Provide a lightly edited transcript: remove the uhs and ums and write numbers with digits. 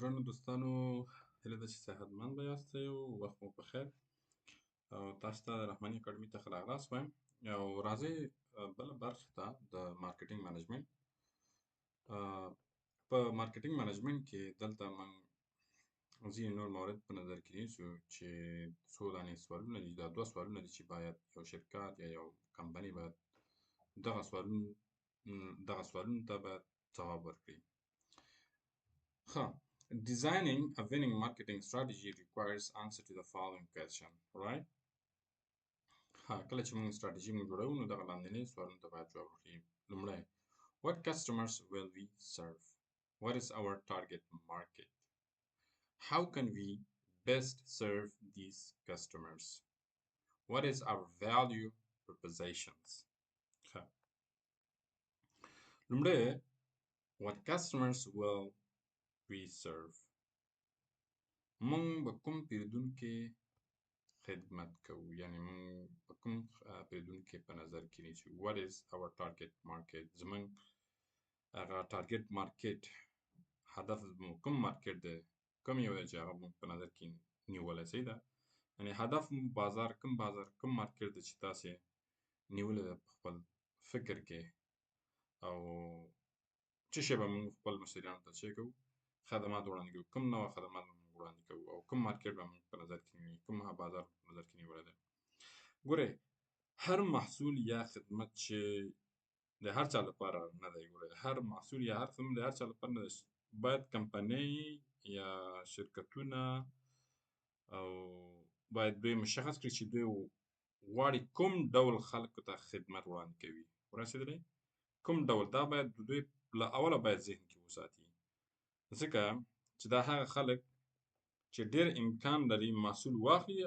درنو دوستانو، هیله ده چې صحتمند به یاستئ او وخت مو پخیر. او تاسو ته د رحماني اکاډمي څخه راغلاست وایم او راځئ بله برخې ته د مارکیټینګ منیجمنت. په مارکیټینګ منیجمنت کې دلته موږ ځینې نور موارد په نظر کې نیسو چې څو دانې سوالونه دي. دا 2 سوالونه دي چې باید یو شرکت یا یو کمپنۍ باید دغه سوالونو ته باید ځواب ورکړي. ښه، designing a winning marketing strategy requires answer to the following question, right? کله چې موږ strategy جوړو نو دغه لاندنۍ سوالونو ته باید جواب ورکړي. لومړی، what customers will we serve? What is our target market? How can we best serve these customers? What is our value propositions? ښه، لومړی، what customers will we serve؟ موږ به کوم پیرودونکي خدمت کوو، یعنی موږ به کوم پیرودونکي په نظر کې نیسو. what is our target market؟ زموږ هغه target market هدف زموږ کوم مارکیټ دی، کوم یو دی چې هغه موږ په نظر کې نیولی. صحیح ده، یعنی هدف مو بازار کوم مارکیټ دی چې تاسې نیولی دی په خپل فکر کې، او څه شی به موږ خپل مشتریانو ته څه کوو، خدمات وړاندې کوو، کوم نوع خدمات به موږ وړاندې کوو او کوم مارکیټ به موږ په نظر کې نیولي، کوم بازار په نظر کې نیولی دی. ګورئ، هر محصول یا خدمت چې د هر چا لپاره نه دی، ګورئ، هر محصول یا هر خدمت د هر چا لپاره نه دی. باید کمپنۍ یا شرکتونه او باید دوی مشخص کړي چې دوی غواړي کوم ډول خلکو ته خدمت وړاندې کوي. ورسېدلئ؟ کوم ډول، دا باید دوی له اوله باید ذهن کې وساتي، ځکه چې دا هغه خلک چې ډېر امکان لري محصول واخلي